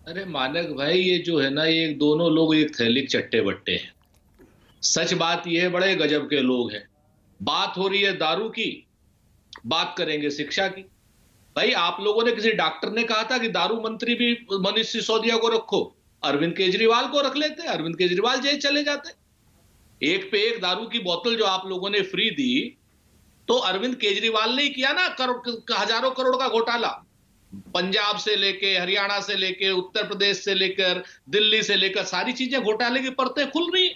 अरे मानक भाई, ये जो है ना, ये दोनों लोग एक थैली के चट्टे बट्टे हैं। सच बात ये है, बड़े गजब के लोग हैं। बात हो रही है दारू की, बात करेंगे शिक्षा की। भाई, आप लोगों ने, किसी डॉक्टर ने कहा था कि दारू मंत्री भी मनीष सिसोदिया को रखो? अरविंद केजरीवाल को रख लेते, अरविंद केजरीवाल जेल चले जाते। एक पे एक दारू की बोतल जो आप लोगों ने फ्री दी, तो अरविंद केजरीवाल ने ही किया ना। हजारों करोड़ का घोटाला, पंजाब से लेके, हरियाणा से लेके, उत्तर प्रदेश से लेकर, दिल्ली से लेकर, सारी चीजें, घोटाले की परतें खुल रही।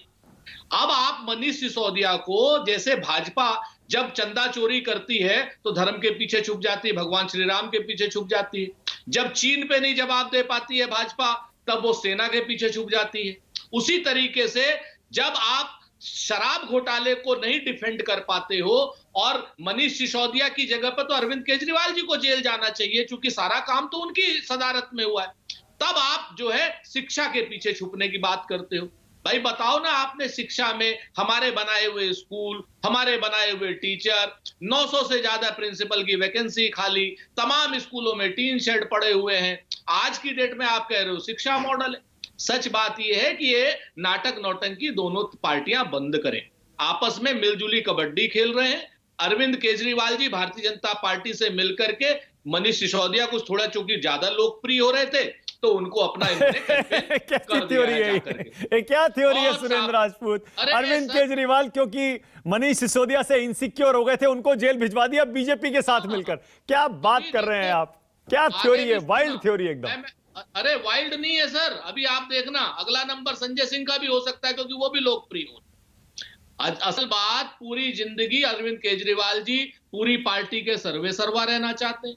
अब आप मनीष सिसोदिया को, जैसे भाजपा जब चंदा चोरी करती है तो धर्म के पीछे छुप जाती है, भगवान श्री राम के पीछे छुप जाती है। जब चीन पे नहीं जवाब दे पाती है भाजपा, तब वो सेना के पीछे छुप जाती है। उसी तरीके से जब आप शराब घोटाले को नहीं डिफेंड कर पाते हो, और मनीष सिसोदिया की जगह पर तो अरविंद केजरीवाल जी को जेल जाना चाहिए, क्योंकि सारा काम तो उनकी सदारत में हुआ है, तब आप जो है शिक्षा के पीछे छुपने की बात करते हो। भाई बताओ ना, आपने शिक्षा में हमारे बनाए हुए स्कूल, हमारे बनाए हुए टीचर, 900 से ज्यादा प्रिंसिपल की वैकेंसी खाली, तमाम स्कूलों में टीन शेड पड़े हुए हैं। आज की डेट में आप कह रहे हो शिक्षा मॉडल है। सच बात यह है कि ये नाटक नौटंकी दोनों पार्टियां बंद करें। आपस में मिलजुली कबड्डी खेल रहे हैं। अरविंद केजरीवाल जी भारतीय जनता पार्टी से मिलकर के मनीष सिसोदिया कुछ थोड़ा, चूंकि ज्यादा लोकप्रिय हो रहे थे, तो उनको अपना कैसी थ्योरी है ये? क्या थ्योरी है सुरेंद्र राजपूत? अरविंद केजरीवाल क्योंकि मनीष सिसोदिया से इनसिक्योर हो गए थे, उनको जेल भिजवा दिया बीजेपी के साथ मिलकर। क्या बात कर रहे हैं आप? क्या थ्योरी है? वाइल्ड थ्योरी एकदम। अरे वाइल्ड नहीं है सर, अभी आप देखना, अगला नंबर संजय सिंह का भी हो सकता है, क्योंकि वो भी लोकप्रिय हो। असल बात, पूरी जिंदगी अरविंद केजरीवाल जी पूरी पार्टी के सर्वे सर्वा रहना चाहते हैं।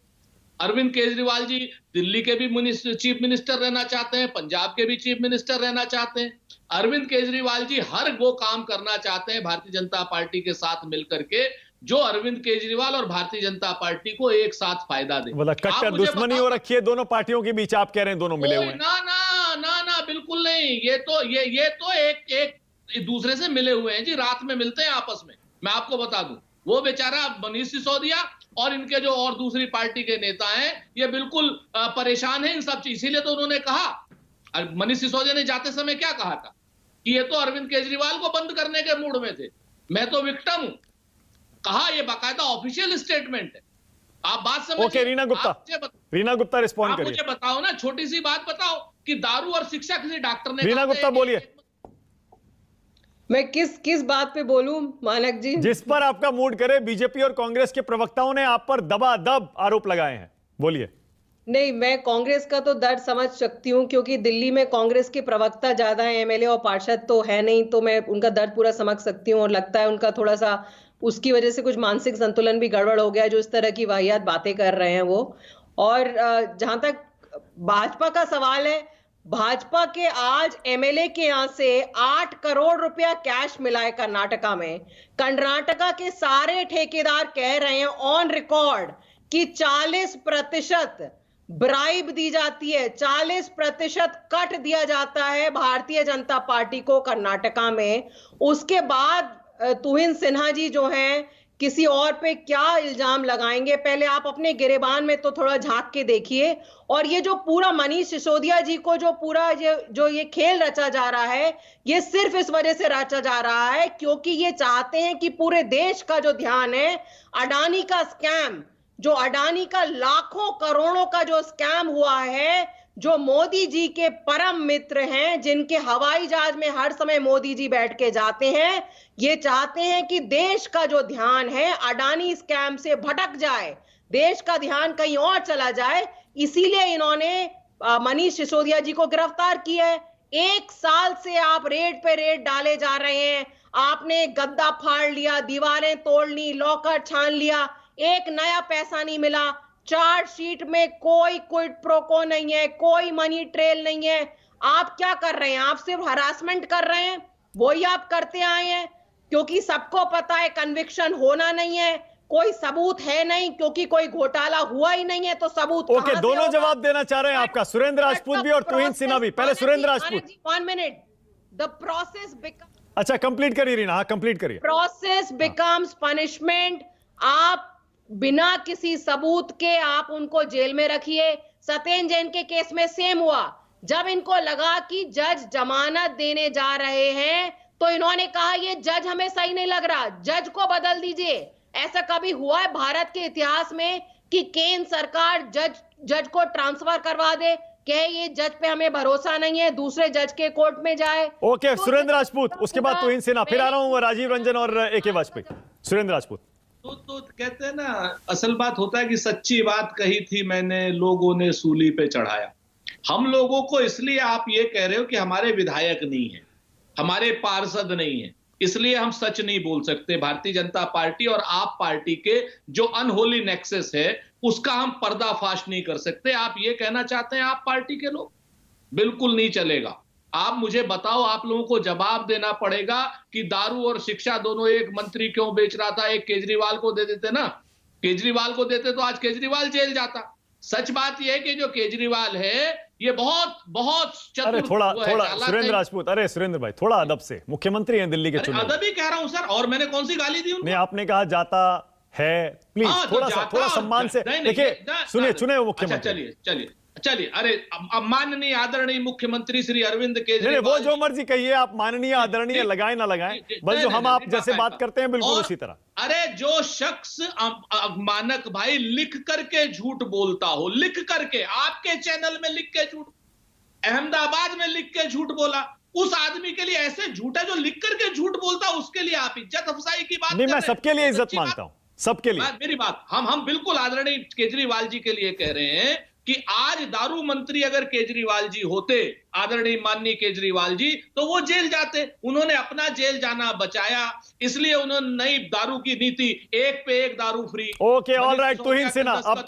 अरविंद केजरीवाल जी दिल्ली के भी चीफ मिनिस्टर रहना चाहते हैं, पंजाब के भी चीफ मिनिस्टर रहना चाहते हैं। अरविंद केजरीवाल जी हर वो काम करना चाहते हैं भारतीय जनता पार्टी के साथ मिलकर के, जो अरविंद केजरीवाल और भारतीय जनता पार्टी को एक साथ फायदा दे। कट्टर दुश्मनी हो रखी है दोनों पार्टियों के बीच, आप कह रहे हैं दोनों मिले हुए हैं? ना ना ना ना, बिल्कुल नहीं। ये तो एक दूसरे से मिले हुए हैं जी, रात में मिलते हैं आपस में। मैं आपको बता दूं, वो बेचारा मनीष सिसोदिया और इनके जो और दूसरी पार्टी के नेता हैं, ये बिल्कुल परेशान हैं इन सब चीज। इसीलिए तो उन्होंने कहा, मनीष सिसोदिया ने जाते समय क्या कहा था, कि ये तो अरविंद केजरीवाल को बंद करने के मूड में थे, मैं तो विक्टिम हूं। कहा, ये बाकायदा ऑफिशियल स्टेटमेंट है। आप बात समझिए। ओके, रीना गुप्ता रिस्पॉन्ड करिए। मुझे बताओ ना, छोटी सी बात बताओ, कि दारू और शिक्षा किसी डॉक्टर ने, रीना गुप्ता बोलिए। मैं किस बात पे बोलूं मानक जी? जिस पर आपका मूड करे। बीजेपी और कांग्रेस के प्रवक्ताओं ने आप पर दबादब आरोप लगाए हैं, बोलिए। नहीं, मैं कांग्रेस का तो दर्द समझ सकती हूँ, क्योंकि दिल्ली में कांग्रेस के प्रवक्ता ज्यादा है, एमएलए और पार्षद तो है नहीं, तो मैं उनका दर्द पूरा समझ सकती हूँ। और लगता है उनका थोड़ा सा उसकी वजह से कुछ मानसिक संतुलन भी गड़बड़ हो गया, जो इस तरह की वाहियात बातें कर रहे हैं वो। और जहां तक भाजपा का सवाल है, भाजपा के आज एमएलए के यहां से 8 करोड़ रुपया कैश मिला है कर्नाटका में। कर्नाटका के सारे ठेकेदार कह रहे हैं ऑन रिकॉर्ड कि 40% ब्राइब दी जाती है, 40% कट दिया जाता है भारतीय जनता पार्टी को कर्नाटका में। उसके बाद तुहिन सिन्हा जी जो हैं, किसी और पे क्या इल्जाम लगाएंगे? पहले आप अपने गिरेबान में तो थोड़ा झांक के देखिए। और ये जो पूरा मनीष सिसोदिया जी को जो पूरा ये खेल रचा जा रहा है, ये सिर्फ इस वजह से रचा जा रहा है क्योंकि ये चाहते हैं कि पूरे देश का जो ध्यान है, अडानी का स्कैम, जो अडानी का लाखों करोड़ों का जो स्कैम हुआ है, जो मोदी जी के परम मित्र हैं, जिनके हवाई जहाज में हर समय मोदी जी बैठ के जाते हैं, ये चाहते हैं कि देश का जो ध्यान है अडानी स्कैम से भटक जाए, देश का ध्यान कहीं और चला जाए। इसीलिए इन्होंने मनीष सिसोदिया जी को गिरफ्तार किया है। 1 साल से आप रेड पे रेड डाले जा रहे हैं। आपने गद्दा फाड़ लिया, दीवारें तोड़ ली, लॉकर छान लिया, एक नया पैसा नहीं मिला। चार्जशीट में कोई क्विड प्रोको नहीं है, कोई मनी ट्रेल नहीं है। आप क्या कर रहे हैं? आप सिर्फ हरासमेंट कर रहे हैं, वही आप करते आए हैं, क्योंकि सबको पता है कन्विक्शन होना नहीं है, कोई सबूत है नहीं, क्योंकि कोई घोटाला हुआ ही नहीं है, तो सबूत ओके, दोनों जवाब देना चाह रहे हैं आपका, सुरेंद्र राजपूत भी और तुहिन सिन्हा भी। पहले Surendra Rajput. 1 minute. The process becomes, अच्छा कंप्लीट करिए रीना, हाँ कंप्लीट करिए। Process becomes punishment. आप बिना किसी सबूत के आप उनको जेल में रखिए। सत्येंद्र जैन के केस में सेम हुआ। जब इनको लगा कि जज जमानत देने जा रहे हैं तो इन्होंने कहा ये जज हमें सही नहीं लग रहा, जज को बदल दीजिए। ऐसा कभी हुआ है भारत के इतिहास में कि केंद्र सरकार जज को ट्रांसफर करवा दे, कहे ये जज पे हमें भरोसा नहीं है, दूसरे जज के कोर्ट में जाए? ओके, सुरेंद्र राजपूत, उसके बाद तुहिन सिन्हा, फिर आ रहा हूं राजीव रंजन और ए.के. वाजपेयी। सुरेंद्र राजपूत। तो कहते हैं ना, असल बात होता है कि सच्ची बात कही थी मैंने, लोगों ने सूली पे चढ़ाया। हम लोगों को इसलिए आप ये कह रहे हो कि हमारे विधायक नहीं है, हमारे पार्षद नहीं है, इसलिए हम सच नहीं बोल सकते। भारतीय जनता पार्टी और आप पार्टी के जो अनहोली नेक्सस है उसका हम पर्दाफाश नहीं कर सकते। आप ये कहना चाहते हैं आप पार्टी के लोग, बिल्कुल नहीं चलेगा। आप मुझे बताओ, आप लोगों को जवाब देना पड़ेगा कि दारू और शिक्षा दोनों एक मंत्री क्यों बेच रहा था। एक केजरीवाल को दे देते ना, केजरीवाल को देते तो आज केजरीवाल जेल जाता। सच बात यह है कि जो केजरीवाल है ये बहुत बहुत चतुर। अरे थोड़ा सुरेंद्र राजपूत, अरे सुरेंद्र भाई थोड़ा अदब से, मुख्यमंत्री हैं दिल्ली के चुने। अदब ही कह रहा हूं सर, और मैंने कौन सी गाली दी उनको? नहीं, आपने कहा जाता है, प्लीज थोड़ा सम्मान से देखिए, सुने मुख्यमंत्री। चलिए अरे माननीय आदरणीय मुख्यमंत्री श्री अरविंद केजरीवाल, वो जो मर्जी कहिए आप, माननीय आदरणीय लगाए ना लगाए, बस जो हम आप जैसे बात करते हैं बिल्कुल उसी तरह। अरे जो शख्स मानक भाई लिख करके झूठ बोलता हो, लिख करके आपके चैनल में लिख के झूठ, अहमदाबाद में लिख के झूठ बोला, उस आदमी के लिए ऐसे झूठ है जो लिख करके झूठ बोलता, उसके लिए आप इज्जत अफजाई की बात नहीं, मैं सबके लिए इज्जत मांगता हूं, सबके लिए। मेरी बात हम बिल्कुल आदरणीय केजरीवाल जी के लिए कह रहे हैं कि आज दारू मंत्री अगर केजरीवाल जी होते, आदरणीय माननीय केजरीवाल जी, तो वो जेल जाते। उन्होंने अपना जेल जाना बचाया, इसलिए उन्होंने नई दारू की नीति, एक पे एक दारू फ्री। ओके, ऑल राइट, तुहिन सिन्हा। अब